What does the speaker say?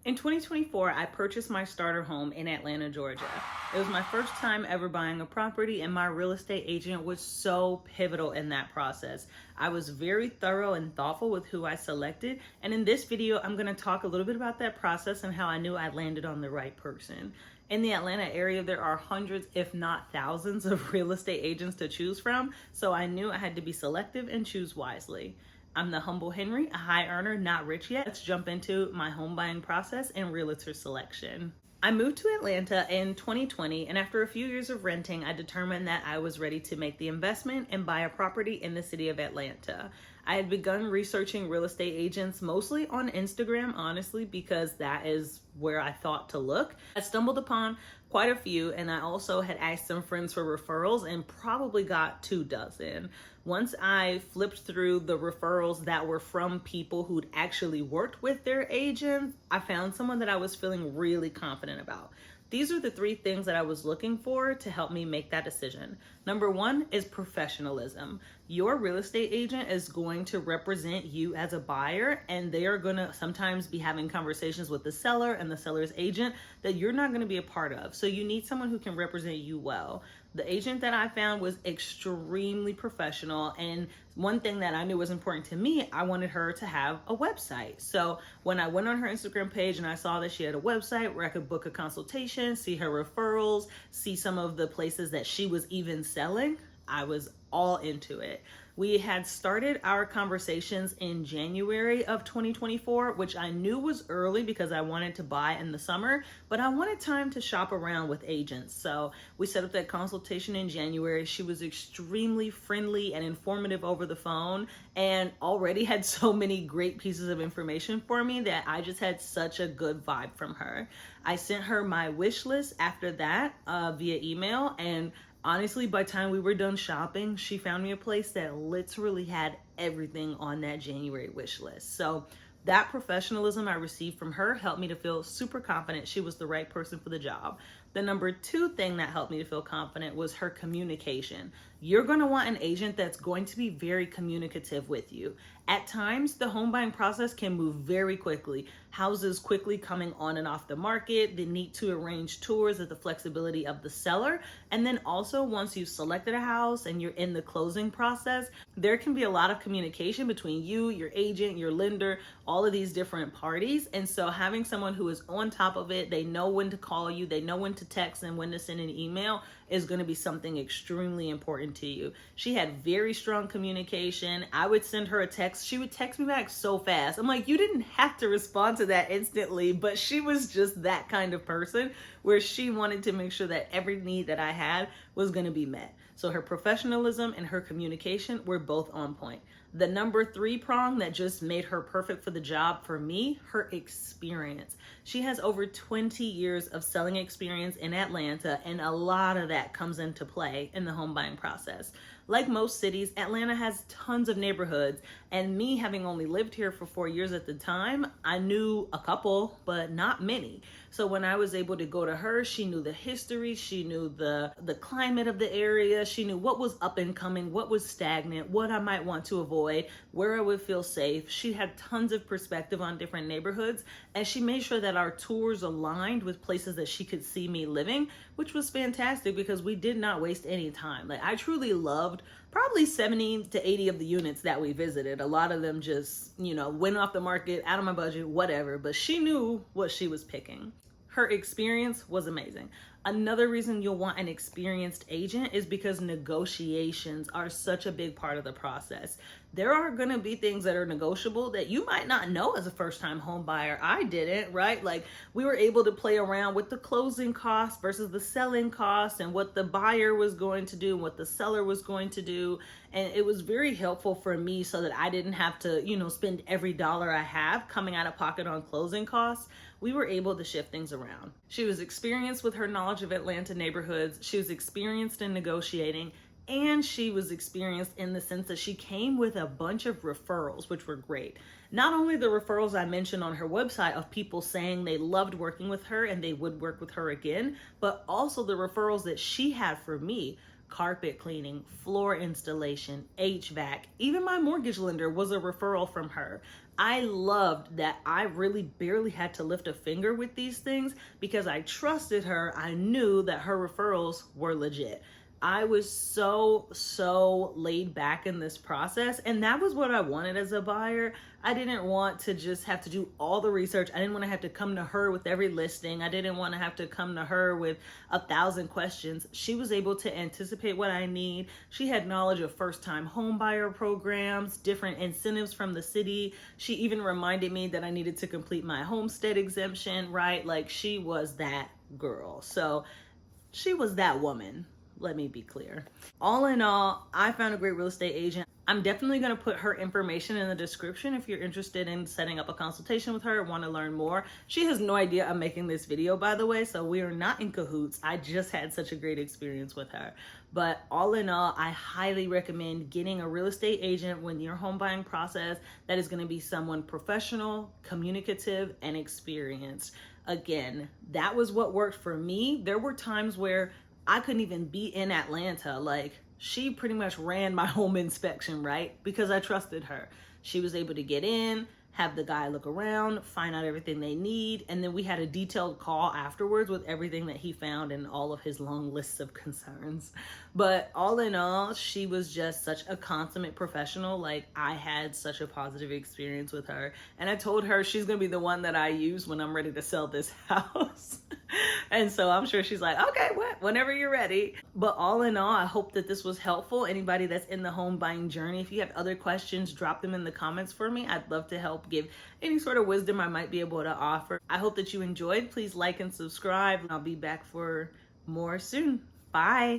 In 2024, I purchased my starter home in Atlanta, Georgia. It was my first time ever buying a property, and my real estate agent was so pivotal in that process. I was very thorough and thoughtful with who I selected, and in this video, I'm going to talk a little bit about that process and how I knew I landed on the right person. In the Atlanta area, there are hundreds, if not thousands, of real estate agents to choose from, so I knew I had to be selective and choose wisely. I'm the humble Henry, a high earner, not rich yet. Let's jump into my home buying process and realtor selection. I moved to Atlanta in 2020, and after a few years of renting, I determined that I was ready to make the investment and buy a property in the city of Atlanta. I had begun researching real estate agents mostly on Instagram, honestly, because that is where I thought to look. I stumbled upon quite a few, and I also had asked some friends for referrals and probably got 24. Once I flipped through the referrals that were from people who'd actually worked with their agents, I found someone that I was feeling really confident about. These are the three things that I was looking for to help me make that decision. Number one is professionalism. Your real estate agent is going to represent you as a buyer, and they are going to sometimes be having conversations with the seller and the seller's agent that you're not going to be a part of. So you need someone who can represent you well. The agent that I found was extremely professional, and one thing that I knew was important to me, I wanted her to have a website. So when I went on her Instagram page and I saw that she had a website where I could book a consultation, see her referrals, see some of the places that she was even selling, I was all into it. We had started our conversations in January of 2024, which I knew was early because I wanted to buy in the summer, but I wanted time to shop around with agents. So we set up that consultation in January. She was extremely friendly and informative over the phone, and already had so many great pieces of information for me that I just had such a good vibe from her. I sent her my wish list after that via email, and honestly, by the time we were done shopping, she found me a place that literally had everything on that January wish list. So that professionalism I received from her helped me to feel super confident she was the right person for the job. The number two thing that helped me to feel confident was her communication. You're going to want an agent that's going to be very communicative with you. At times, the home buying process can move very quickly. Houses quickly coming on and off the market, the need to arrange tours at the flexibility of the seller. And then also, once you've selected a house and you're in the closing process, there can be a lot of communication between you, your agent, your lender, all of these different parties. And so having someone who is on top of it, they know when to call you, they know when to text and when to send an email, is going to be something extremely important to you. She had very strong communication. I would send her a text. She would text me back so fast. I'm like, you didn't have to respond to that instantly, but she was just that kind of person where she wanted to make sure that every need that I had was going to be met. So her professionalism and her communication were both on point. The number three prong that just made her perfect for the job for me, her experience. She has over 20 years of selling experience in Atlanta, and a lot of that comes into play in the home buying process. Like most cities, Atlanta has tons of neighborhoods, and me having only lived here for 4 years at the time, I knew a couple, but not many. So when I was able to go to her, she knew the history, she knew the climate of the area, she knew what was up and coming, what was stagnant, what I might want to avoid, where I would feel safe. She had tons of perspective on different neighborhoods, and she made sure that our tours aligned with places that she could see me living, which was fantastic because we did not waste any time. Like, I truly loved probably 70 to 80 of the units that we visited. A lot of them just, went off the market, out of my budget, whatever, but she knew what she was picking. Her experience was amazing. Another reason you'll want an experienced agent is because negotiations are such a big part of the process. There are going to be things that are negotiable that you might not know as a first-time home buyer. I didn't, right? Like, we were able to play around with the closing costs versus the selling costs and what the buyer was going to do and what the seller was going to do. And it was very helpful for me so that I didn't have to, spend every dollar I have coming out of pocket on closing costs. We were able to shift things around. She was experienced with her knowledge of Atlanta neighborhoods. She was experienced in negotiating, and she was experienced in the sense that she came with a bunch of referrals, which were great. Not only the referrals I mentioned on her website of people saying they loved working with her and they would work with her again, but also the referrals that she had for me carpet cleaning, floor installation, HVAC. Even my mortgage lender was a referral from her. I loved that I really barely had to lift a finger with these things because I trusted her. I knew that her referrals were legit. I was so laid back in this process, and that was what I wanted as a buyer. I didn't want to just have to do all the research. I didn't want to have to come to her with every listing. I didn't want to have to come to her with 1,000 questions. She was able to anticipate what I need. She had knowledge of first-time home buyer programs, different incentives from the city. She even reminded me that I needed to complete my homestead exemption, right? Like, she was that girl. So she was that woman. Let me be clear. All in all, I found a great real estate agent. I'm definitely going to put her information in the description if you're interested in setting up a consultation with her and want to learn more. She has no idea I'm making this video, by the way, so we are not in cahoots. I just had such a great experience with her. But all in all, I highly recommend getting a real estate agent when your home buying process that is going to be someone professional, communicative, and experienced. Again, that was what worked for me. There were times where I couldn't even be in Atlanta. Like, she pretty much ran my home inspection, right? Because I trusted her. She was able to get in, have the guy look around, find out everything they need, and then we had a detailed call afterwards with everything that he found and all of his long lists of concerns. But all in all, she was just such a consummate professional. Like, I had such a positive experience with her, and I told her she's gonna be the one that I use when I'm ready to sell this house. And so I'm sure she's like, okay, whenever you're ready. But all in all, I hope that this was helpful. Anybody that's in the home buying journey, if you have other questions, drop them in the comments for me. I'd love to help give any sort of wisdom I might be able to offer. I hope that you enjoyed. Please like and subscribe. I'll be back for more soon. Bye.